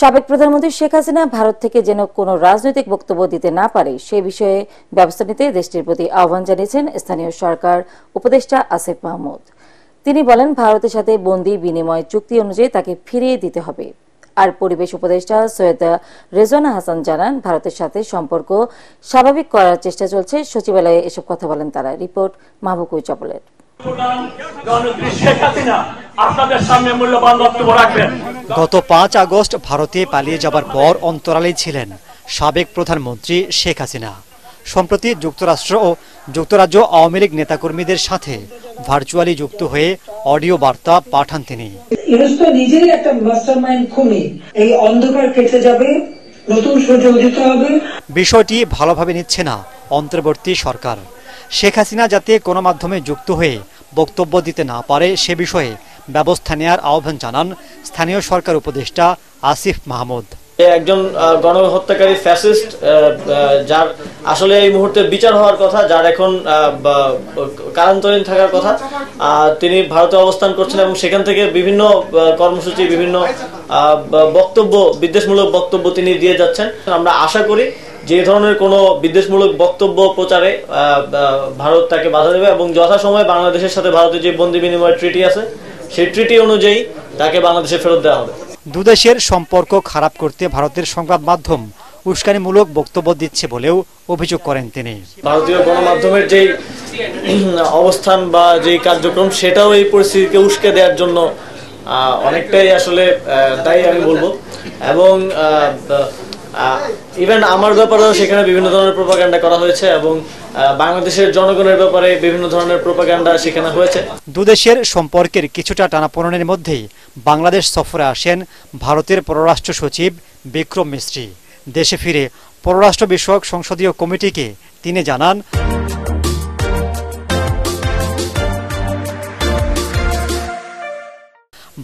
সাবেক প্রধানমন্ত্রী শেখ হাসিনা ভারত থেকে যেন কোনো রাজনৈতিক বক্তব্য দিতে না পারে সে বিষয়ে ব্যবস্থা নিতে দেশটির প্রতি আহ্বান জানিয়েছেন স্থানীয় সরকার উপদেষ্টা আসিফ মাহমুদ। তিনি বলেন, ভারতের সাথে বন্দি বিনিময় চুক্তি অনুযায়ী তাকে ফিরিয়ে দিতে হবে। আর পরিবেশ উপদেষ্টা সৈয়দ রেজওয়ানা হাসান জানান, ভারতের সাথে সম্পর্ক স্বাভাবিক করার চেষ্টা চলছে। সচিবালয়ে এসব কথা বলেন তারা। রিপোর্ট মাহবুকুল চপলের। গত ৫ আগস্ট ভারতে পালিয়ে যাবার পর অন্তরালেই ছিলেন সাবেক প্রধানমন্ত্রী শেখ হাসিনা। সম্প্রতি যুক্তরাষ্ট্র ও যুক্তরাজ্য আওয়ামী লীগ নেতাকর্মীদের সাথে ভার্চুয়ালি যুক্ত হয়ে অডিও বার্তা পাঠান তিনি। নিজেই একটা মাস্টারমাইন্ড খুনি, এই অন্ধকার কেটে যাবে, নতুন সূর্য উদিত হবে। বিষয়টি ভালোভাবে নিচ্ছে না অন্তর্বর্তী সরকার। শেখ হাসিনা যাতে কোনো মাধ্যমে যুক্ত হয়ে বক্তব্য দিতে না পারে সে বিষয়ে ব্যবস্থা নেওয়ার আহ্বান জানান স্থানীয় সরকার উপদেষ্টা আসিফ মাহমুদ। একজন গণহত্যাকারী ফ্যাসিস্ট, যার আসলে এই মুহূর্তে বিচার হওয়ার কথা, যার এখন কারান্তরীণ থাকার কথা, তিনি ভারতে অবস্থান করছেন এবং সেখান থেকে বিভিন্ন কর্মসূচি, বিভিন্ন বক্তব্য, বিদ্বেষমূলক বক্তব্য তিনি দিয়ে যাচ্ছেন। আমরা আশা করি যে ধরনের কোনো বিদ্বেষমূলক বক্তব্য প্রচারে ভারত তাকে বাধা দেবে এবং যথাসময়ে বাংলাদেশের সাথে ভারতের যে বন্দি বিনিময় ট্রিটি আছে সেই ট্রিটি অনুযায়ী তাকে বাংলাদেশে ফেরত দেওয়া হবে। দুদেশের সম্পর্ক খারাপ করতে ভারতের সংবাদ মাধ্যম উস্কানিমূলক বক্তব্য দিচ্ছে বলেও অভিযোগ করেন তিনি। ভারতীয় গণমাধ্যমের যে অবস্থান বা যে কার্যক্রম সেটাও এই পরিস্থিতিকে উস্কে দেওয়ার জন্য অনেকটাই আসলে দায়ী আমি বলবো। এবং ইভেন আমার ব্যাপারেও সেখানে বিভিন্ন ধরনের প্রোপাগান্ডা করা হয়েছে এবং বাংলাদেশের জনগণের ব্যাপারে বিভিন্ন ধরনের প্রোপাগান্ডা সেখানে হয়েছে। দুদেশের সম্পর্কের কিছুটা টানাপোড়েনের মধ্যেই বাংলাদেশ সফরে আসেন ভারতের পররাষ্ট্র সচিব বিক্রম মিস্ত্রি। দেশে ফিরে পররাষ্ট্র বিষয়ক সংসদীয় কমিটিকে তিনি জানান,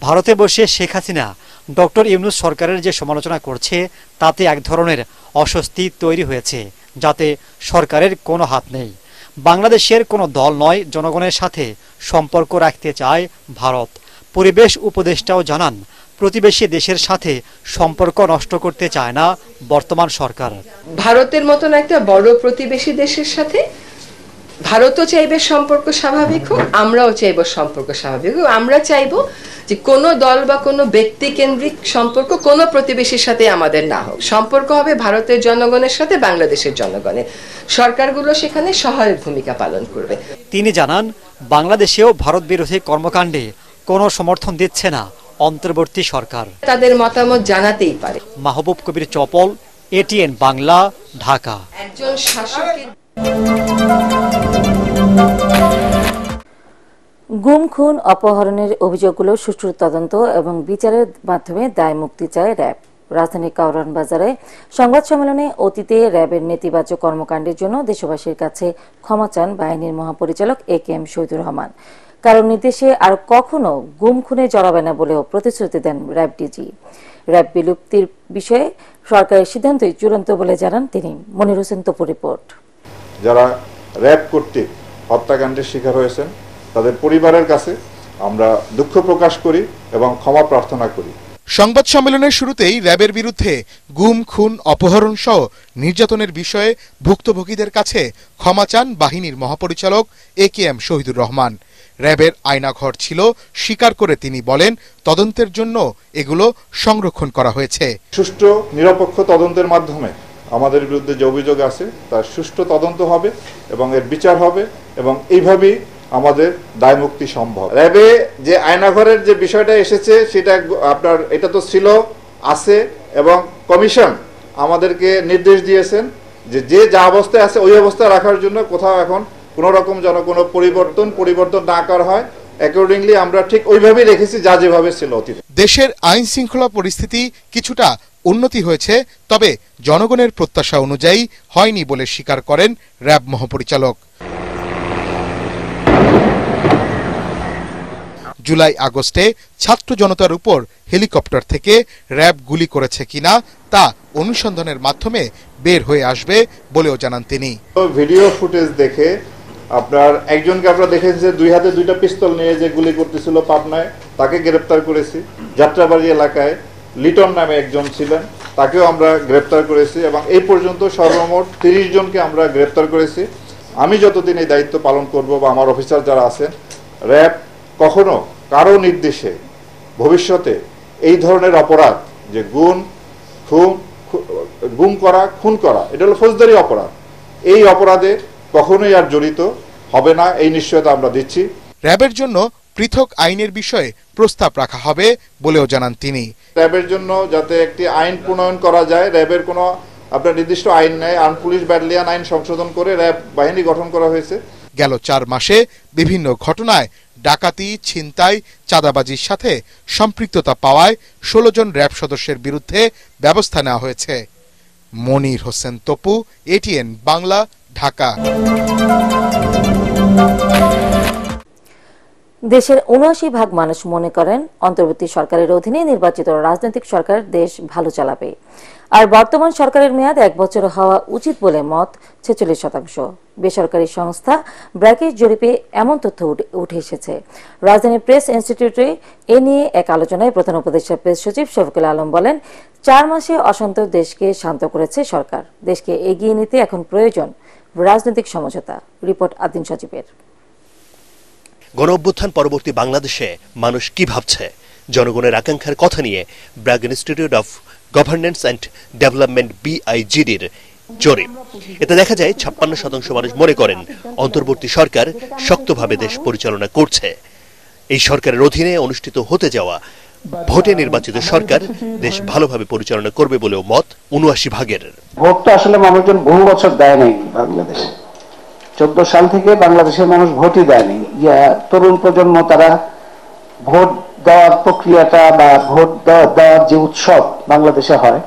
ভারতে বসে শেখ হাসিনা ডক্টর ইউনূস সরকারের যে সমালোচনা করছে তাতে এক ধরনের অস্বস্তি তৈরি হয়েছে, যাতে সরকারের কোনো হাত নেই। বাংলাদেশের কোনো দল নয়, জনগণের সাথে সম্পর্ক রাখতে চায় ভারত। পরিবেশ উপদেষ্টাও জানান, প্রতিবেশী দেশের সাথে সম্পর্ক নষ্ট করতে চায় না বর্তমান সরকার। ভারতের মতন একটা বড় প্রতিবেশী দেশের সাথে ভারতও চাইবে সম্পর্ক স্বাভাবিক হোক, আমরাও চাইব সম্পর্ক স্বাভাবিক হোক। আমরা চাইব যে কোনো দল বা কোনো ব্যক্তি কেন্দ্রিক সম্পর্ক কোনো প্রতিবেশীর সাথে আমাদের না হোক। সম্পর্ক হবে ভারতের জনগণের সাথে বাংলাদেশের জনগণের। সরকারগুলো সেখানে সহায়ক ভূমিকা পালন করবে। তিনি জানান, বাংলাদেশেও ভারত বিরোধী কর্মকাণ্ডে কোনো সমর্থন দিচ্ছে না অন্তর্বর্তী সরকার। তাদের মতামত জানাতেই পারে। মাহবুব কবির চপল, এটিএন বাংলা, ঢাকা। একজন শাসকের গুম, খুন, অপহরণের অভিযোগগুলো সুষ্ঠু তদন্ত এবং বিচারের মাধ্যমে দায় মুক্তি চায় র্যাব। রাজধানীর কারওয়ান বাজারে সংবাদ সম্মেলনে অতীতে র্যাবের নেতিবাচক কর্মকাণ্ডের জন্য দেশবাসীর কাছে ক্ষমা চান বাহিনীর মহাপরিচালক AKM শহীদুর রহমান। কারণ নির্দেশে আর কখনো গুম খুনে জড়াবে না বলেও প্রতিশ্রুতি দেন র্যাব ডিজি। র্যাব বিলুপ্তির বিষয়ে সরকারের সিদ্ধান্তই চূড়ান্ত বলে জানান তিনি। মনির হোসেন তপু রিপোর্ট। যারা র্যাব কর্তৃক হত্যাকাণ্ডের শিকার হয়েছেন তাদের পরিবারের কাছে আমরা দুঃখ প্রকাশ করি এবং ক্ষমা প্রার্থনা করি। সংবাদ সম্মেলনের শুরুতেই র্যাবের বিরুদ্ধে গুম, খুন, অপহরণ সহ নির্যাতনের বিষয়ে ভুক্তভোগীদের কাছে ক্ষমা চান বাহিনীর মহাপরিচালক AKM শহীদুর রহমান। র্যাবের আয়নাঘর ছিল স্বীকার করে তিনি বলেন, তদন্তের জন্য এগুলো সংরক্ষণ করা হয়েছে। সুষ্ঠু নিরপেক্ষ তদন্তের মাধ্যমে আমাদের বিরুদ্ধে যে অভিযোগ আছে তার সুষ্ঠু তদন্ত হবে এবং এর বিচার হবে এবং এইভাবেই আমাদের দায় মুক্তি সম্ভব। র্যাবে যে আয়নাঘরের যে বিষয়টা এসেছে সেটা আপনার এটা তো ছিল, আছে এবং কমিশন আমাদেরকে নির্দেশ দিয়েছেন যে যা অবস্থায় আছে ওই অবস্থায় রাখার জন্য। কোথাও এখন কোনো রকম যেন কোনো পরিবর্তন না করা হয়। অ্যাকর্ডিংলি আমরা ঠিক ওইভাবেই রেখেছি যা যেভাবে ছিল অতীতে। দেশের আইন শৃঙ্খলা পরিস্থিতি কিছুটা উন্নতি হয়েছে, তবে জনগণের প্রত্যাশা অনুযায়ী হয়নি বলে স্বীকার করেন র্যাব মহাপরিচালক। জুলাই আগস্টে ছাত্র জনতার উপর হেলিকপ্টার থেকে র্যাব গুলি করেছে কিনা তা অনুসন্ধানের মাধ্যমে বের হয়ে আসবে বলেও জানান তিনি। ভিডিও ফুটেজ দেখে আপনার একজনকে আপনারা দেখেছেন যে 2 হাতে 2টা পিস্তল নিয়ে যে গুলি করতেছিল পাবনায়, তাকে গ্রেফতার করেছি। যাত্রাবাড়ি এলাকায় লিটন নামে একজন ছিলেন, তাকেও আমরা গ্রেপ্তার করেছি এবং এই পর্যন্ত সর্বমোট 30 জনকে আমরা গ্রেপ্তার করেছি। আমি যতদিন এই দায়িত্ব পালন করব বা আমার অফিসার যারা আছেন, র্যাব কখনো কারো নির্দেশে ভবিষ্যতে এই ধরনের অপরাধ যে গুম করা, খুন করা, এটা হলো ফৌজদারি অপরাধ, এই অপরাধে কখনোই আর জড়িত হবে না, এই নিশ্চয়তা আমরা দিচ্ছি। র্যাবের জন্য পৃথক আইনের বিষয়ে প্রস্তাব রাখা হবে বলেও জানান তিনি। র্যাবের জন্য যাতে একটি আইন প্রণয়ন করা যায়, র্যাবের কোনো আপনার নির্দিষ্ট আইন নেই, আর্ম পুলিশ ব্যাটালিয়ন আইন সংশোধন করে র্যাব বাহিনী গঠন করা হয়েছে। গেল 4 মাসে বিভিন্ন ঘটনায় ডাকাতি, ছিনতাই, চাঁদাবাজির সাথে সম্পৃক্ততা পাওয়ায় 16 জন র্যাব সদস্যের বিরুদ্ধে ব্যবস্থা নেওয়া হয়েছে। মনির হোসেন তপু, এটিএন বাংলা, ঢাকা। দেশের ৭৯% মানুষ মনে করেন অন্তর্বর্তী সরকারের অধীনে নির্বাচিত রাজনৈতিক সরকার দেশ ভালো চালাবে, আর বর্তমান সরকারের মেয়াদ 1 বছর হওয়া উচিত বলে মত 46%। বেসরকারি সংস্থা ব্র্যাকের জরিপে এমন তথ্য উঠে এসেছে। রাজধানী প্রেস ইনস্টিটিউটে এ নিয়ে এক আলোচনায় প্রধান উপদেষ্টা প্রেস সচিব শফিকুল আলম বলেন, 4 মাসে অশান্ত দেশকে শান্ত করেছে সরকার। দেশকে এগিয়ে নিতে এখন প্রয়োজন রাজনৈতিক সমঝোতা। রিপোর্ট আদিন সচিবের। গণঅভ্যুত্থান পরবর্তী বাংলাদেশে মানুষ কি ভাবছে, জনগণের আকাঙ্ক্ষার কথা নিয়ে BRAC institute of governance and development BIGDর জরিপ। এতে দেখা যায় 56% মানুষ মনে করেন অন্তর্বর্তী সরকার শক্তভাবে দেশ পরিচালনা করছে। এই সরকারের অধীনে অনুষ্ঠিত হতে যাওয়া ভোটে নির্বাচিত সরকার দেশ ভালোভাবে পরিচালনা করবে বলেও মত 79%। ভোটটা আসলে মানুষজন বহু বছর দেয় নাই বাংলাদেশে। 14 সাল থেকে বাংলাদেশের মানুষ ভোটই দেয়নি। তরুণ প্রজন্ম তারা ভোট দেওয়ার প্রক্রিয়াটা বা ভোট দেওয়ার যে উৎসব বাংলাদেশে হয়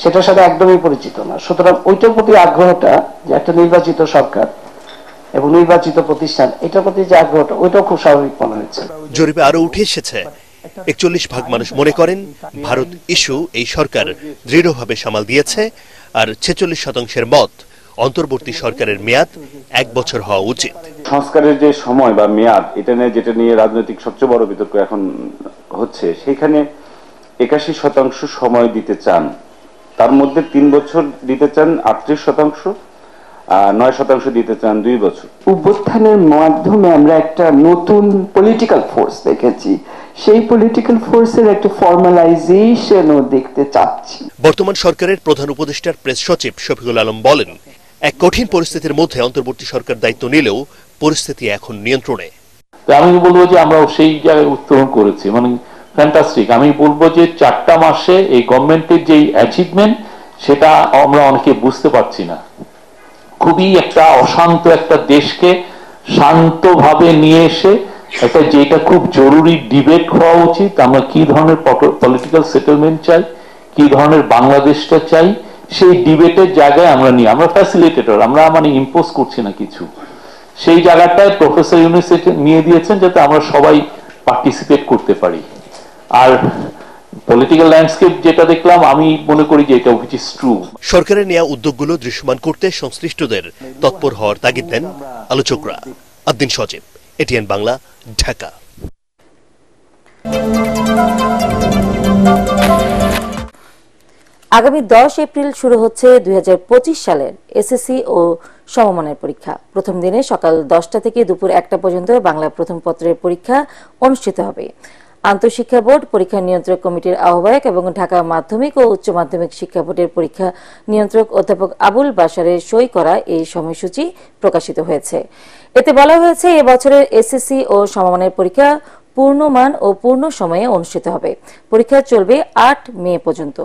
সেটার সাথে একদমই পরিচিত না। সুতরাং ওইটার প্রতি আগ্রহটা, যে একটা নির্বাচিত সরকার এবং নির্বাচিত প্রতিষ্ঠান, এটার প্রতি যে আগ্রহটা, ওইটাও খুব স্বাভাবিক মনে হয়েছে। জরিপে আরো উঠে এসেছে 41% মানুষ মনে করেন ভারত ইস্যু এই সরকার দৃঢ়ভাবে সামাল দিয়েছে, আর 46% মত অন্তর্বর্তী সরকারের মেয়াদ 1 বছর হওয়া উচিত। সংস্কারের যে সময় বা মেয়াদ, যেটা নিয়ে রাজনৈতিক সবচেয়ে বড় বিতর্ক এখন হচ্ছে, সেখানে 81% সময় দিতে চান, তার মধ্যে 3 বছর দিতে চান 38%, 9% দিতে চান 2 বছর। অভ্যুত্থানের মাধ্যমে আমরা একটা নতুন পলিটিক্যাল ফোর্স দেখেছি, সেই পলিটিক্যাল ফোর্সের একটা ফর্মালাইজেশনও দেখতে চাচ্ছি। বর্তমান সরকারের প্রধান উপদেষ্টার প্রেস সচিব শফিকুল আলম বলেন, এক কঠিন পরিস্থিতির মধ্যে অন্তর্বর্তী সরকার দায়িত্ব নিলেও পরিস্থিতি এখন নিয়ন্ত্রণে। আমি বলবো যে আমরা সেই জায়গায় উত্তরণ করেছি, মানে ফ্যান্টাস্টিক। আমি বলবো যে 4টা মাসে এই গভর্নমেন্টের যে অ্যাচিভমেন্ট, সেটা আমরা অনেকে বুঝতে পারছি না। খুবই একটা অশান্ত একটা দেশকে শান্তভাবে নিয়ে এসে একটা, যেটা খুব জরুরি ডিবেট হওয়া উচিত, আমরা কি ধরনের পলিটিক্যাল সেটেলমেন্ট চাই, কি ধরনের বাংলাদেশটা চাই, সেই ডিবেটের জায়গায় আমরা আমরা ফ্যাসিলিটেটর, আমরা মানে ইম্পোজ করছি না কিছু। সেই জায়গাটায় প্রফেসর ইউনূস নিয়ে দিয়েছেন যাতে আমরা সবাই পার্টিসিপেট করতে পারি। আর পলিটিক্যাল ল্যান্ডস্কেপ যেটা দেখলাম, আমি মনে করি যে এটা হুইচ ইজ ট্রু। সরকারের নেওয়া উদ্যোগগুলো দৃশ্যমান করতে সংশ্লিষ্টদের তৎপর হওয়ার তাগিদ দেন আলোচকরা। আদিন সচিব, এটিএন বাংলা, ঢাকা। আগামী 10 এপ্রিল শুরু হচ্ছে 2025 সালের এসএসসি ও সমমানের পরীক্ষা। প্রথম দিনে সকাল 10টা থেকে দুপুর 1টা পর্যন্ত বাংলা প্রথম পত্রের পরীক্ষা অনুষ্ঠিত হবে। আন্তঃশিক্ষা বোর্ড পরীক্ষা নিয়ন্ত্রক কমিটির আহ্বায়ক এবং ঢাকা মাধ্যমিক ও উচ্চ মাধ্যমিক শিক্ষা বোর্ডের পরীক্ষা নিয়ন্ত্রক অধ্যাপক আবুল বাশারের সই করা এই সময়সূচি প্রকাশিত হয়েছে। এতে বলা হয়েছে, এবছরের এসএসসি ও সমমানের পরীক্ষা পূর্ণমান ও পূর্ণ সময়ে অনুষ্ঠিত হবে। পরীক্ষা চলবে 8 মে পর্যন্ত।